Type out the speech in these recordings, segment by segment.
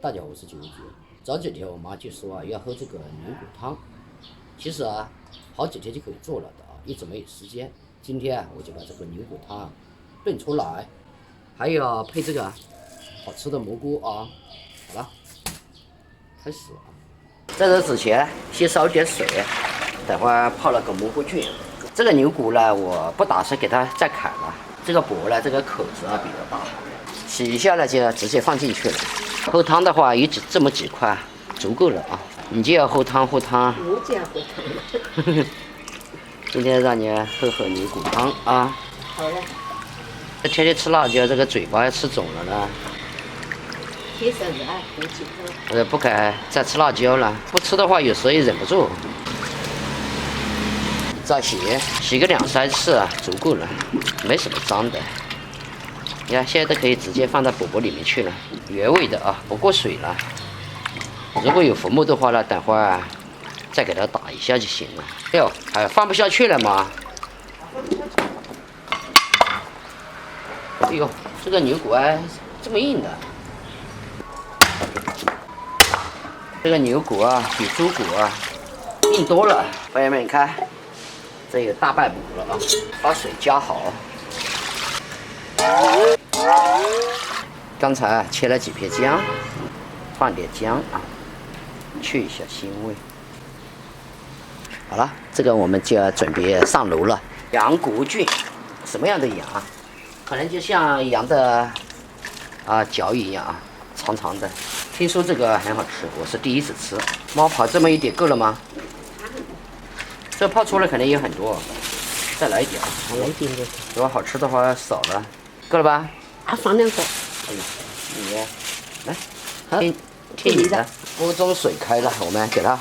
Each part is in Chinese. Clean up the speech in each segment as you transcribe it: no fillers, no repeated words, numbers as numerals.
大家好，我是九子。早几天我妈就说要喝这个牛骨汤，其实好几天就可以做了的一直没有时间。今天我就把这个牛骨汤炖出来，还要配这个好吃的蘑菇好了，开始在这之前先烧点水，等会儿泡了个蘑菇菌。这个牛骨呢，我不打算给它再砍了，这个脖呢，这个口子比较大，洗一下呢就直接放进去了。喝汤的话，有这么几块足够了你就要喝汤。我就要喝汤。今天让你喝牛骨汤好了。天天吃辣椒，这个嘴巴要吃肿了呢。天生热爱喝几口。不敢再吃辣椒了，不吃的话有时候也忍不住。再洗个2-3次足够了，没什么脏的。你看，现在都可以直接放到钵钵里面去了，原味的不过水了。如果有浮沫的话呢，等会儿再给它打一下就行了。放不下去了吗？哎呦，这个牛骨这么硬的。这个牛骨比猪骨硬多了。朋友们，你看，这有大半补了把水加好。刚才切了几片姜，放点姜去一下腥味。好了，这个我们就要准备上炉了。羊骨菌，什么样的羊可能就像羊的脚一样长长的。听说这个很好吃，我是第一次吃。猫刨这么一点够了吗？这泡出来肯定有很多，再来一点来一点点。如果好吃的话少了，够了吧？放2个。哎呀，你来，听你的。锅中水开了，我们给它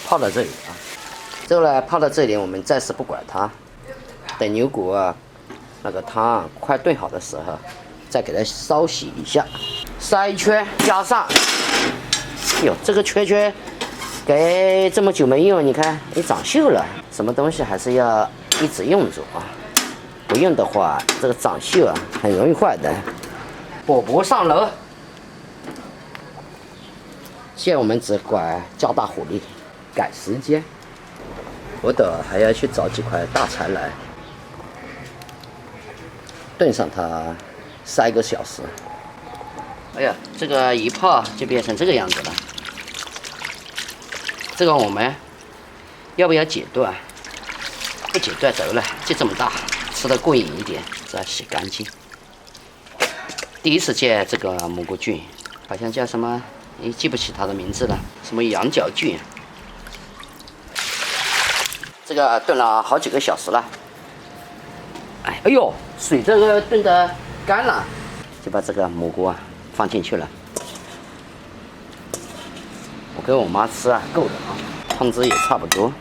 泡到这里这个呢，泡到这里，我们暂时不管它，等牛骨那个汤快炖好的时候，再给它稍洗一下，筛圈加上。哟，这个圈圈给这么久没用，你看也长锈了。什么东西还是要一直用着不用的话，这个长锈很容易坏的。钵钵上楼，现在我们只管加大火力，赶时间。我等还要去找几块大柴来，炖上它3个小时。哎呀，这个一泡就变成这个样子了。这个我们要不要剪断？不剪断得了，就这么大，吃得过瘾一点。再洗干净。第一次见这个蘑菇菌，好像叫什么，记不起它的名字了，什么羊角菌。这个炖了好几个小时了。哎呦，水这个炖得干了，就把这个蘑菇放进去了。我给我妈吃够了汤汁也差不多。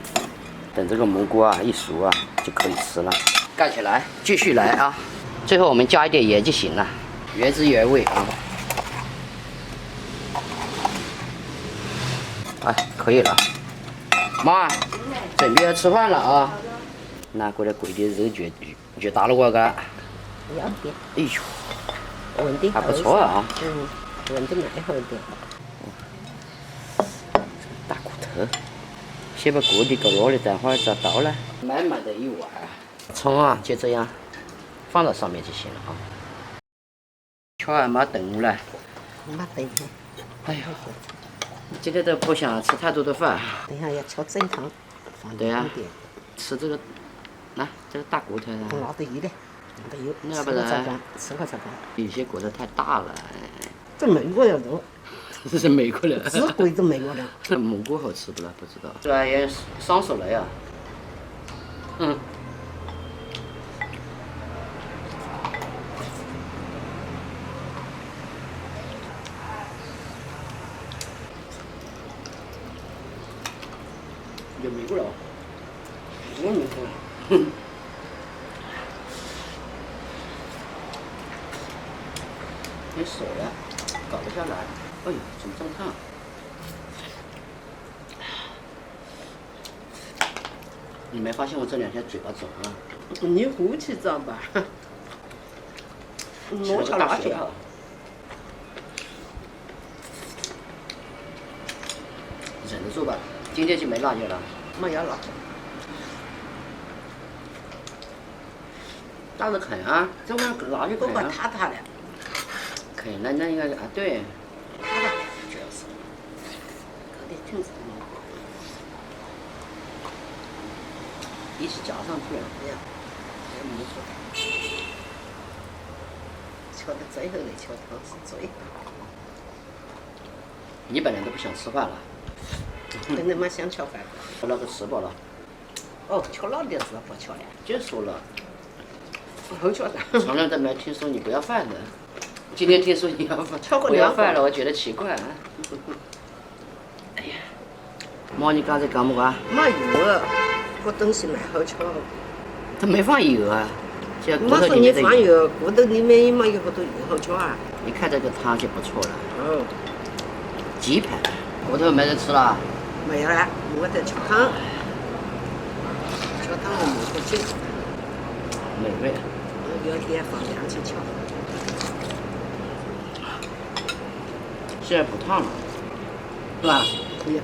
等这个蘑菇一熟就可以吃了。盖起来，继续来最后我们加一点盐就行了。原汁原味可以了。妈，准备要吃饭了拿过来贵点肉卷大了我个。要点。哎呦，闻的还不错闻的蛮好的。大骨头，先把锅底搞热了，等会儿再倒了。满满的一碗，葱就这样放到上面就行了圈没炖了。没炖。哎呀，今天都不想吃太多的饭。等下要吃正汤，放对点。吃这个，这个大骨头拿得油的，拿得油。要不然吃好才干。有些骨头太大了。这美国人都。这是美国人。只贵都美国人。这蘑菇好吃不啦？不知道。这也上手了呀。有美国人。我没看。有水搞不下来。哎呦，怎么这么烫？你没发现我这2天嘴巴肿你呼气知道吧？摸桥辣椒。忍得住吧，今天就没辣椒了。没有了。倒着啃啊，这玩意儿辣就不过啃啊。塌的，啃那应该是啊，对，塌的主要是，搞得挺长的。一起夹上去了。哎呀，还没说。敲到最后的敲头是最后。你本来都不想吃饭了，本来蛮想敲饭。那个吃饱了，哦，敲老的是不敲的，就说了，后敲的。从来都没听说你不要饭的。今天听说你要饭，敲过不要2个饭了，我觉得奇怪啊。哎呀，妈，你刚才干么干？没油，这东西蛮好敲。它没放油啊，这骨我说你头里面的放油，骨头里面也没有好多油好敲啊。你看这个汤就不错了。哦，鸡排，骨头没人吃了。没有了，我在敲汤。敲汤我没不进，美味。有点放凉去敲。现在不烫了，是吧？可以。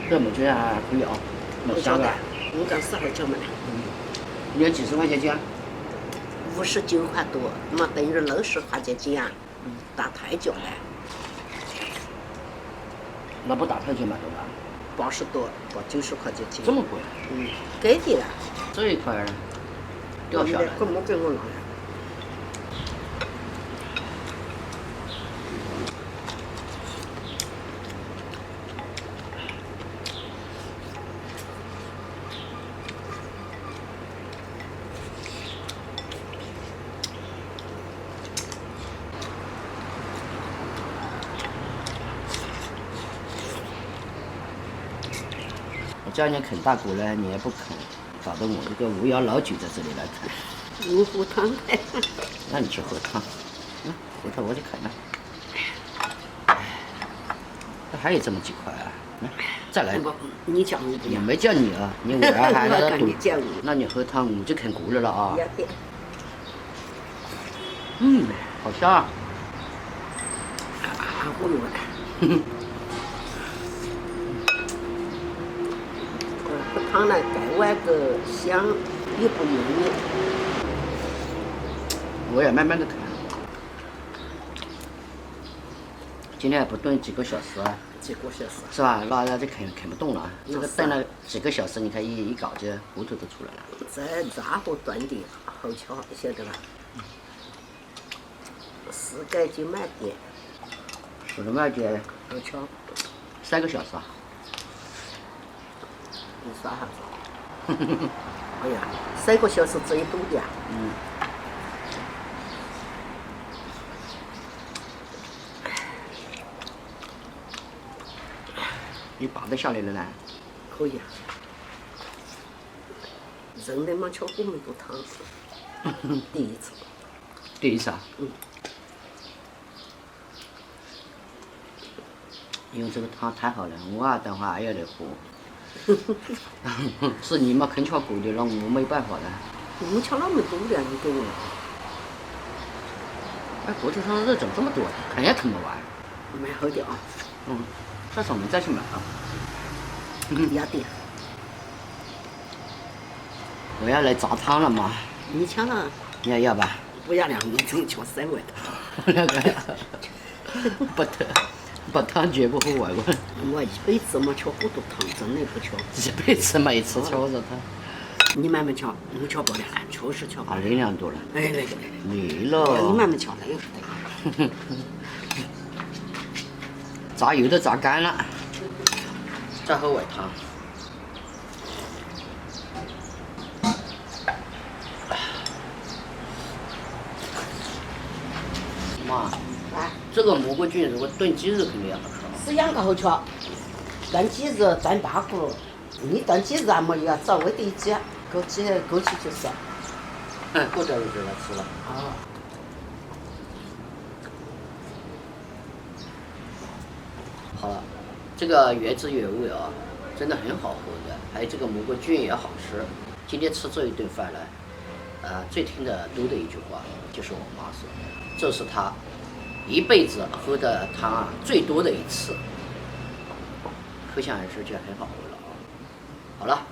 这么觉得还可以啊，蛮香的。我刚4号敲嘛，你要几十块钱斤？ 59块多，那等于60块钱斤啊，打太久了那不打太久买多吧？ ，80多，到90块钱斤。这么贵？给的了，这一块儿掉下来可没给我拿了。我叫你啃大骨呢，你也不啃，搞得我这个无聊老举在这里来啃。我喝汤的。那你去喝汤，回头我就啃了。还有这么几块啊，再来。不，你叫我不要。我没叫你啊，你我还在那我赌你叫我。那你喝汤我就啃骨了啊。要的。好香啊！我用。喝汤呢，盖碗个香，也不闷你。我也慢慢的啃。今天还不炖几个小时啊？几个小时。是吧？那就啃不动了。这个是啊炖了几个小时，你看一搞就骨头都出来了。在热火炖的好敲，晓得吧？4盖就慢点，煮了慢点好敲。 3个小时啊。你耍啥子？哎呀，3个小时最多的呀。你拔得下来了呢？可以啊。人类没敲过那么多汤，第一次。第一次啊？因为这个汤太好了，我啊等会儿还要来喝。是你们啃敲骨的，让我没办法的。我敲那么多的，你给我。哎，骨头上肉怎么这么多？啃也啃不完。蛮好的啊。下次我们再去买啊。要的。我要来炸汤了嘛。你敲了？你要吧？不要了，我真敲3碗的。那个把汤绝不喝完过。我一辈子没敲过多汤，真的不敲。一辈子没吃敲着汤。你慢慢敲，我敲不了，确实敲不啊，了。力量多了。哎，那个。累了。你慢慢敲，那个不得。炸油都炸干了，再喝碗汤。妈，这个蘑菇菌如果炖鸡肉肯定也好吃。是两个好敲，炖鸡肉炖大骨，你炖鸡肉还没有找味的一鸡，枸杞就是。过段日子来吃了。好了，这个原汁原味啊，真的很好喝的，还有这个蘑菇菌也好吃。今天吃这一顿饭呢，最听得多的一句话就是我妈说，这是她一辈子喝的汤最多的一次，可想而知就很好喝了啊。好了。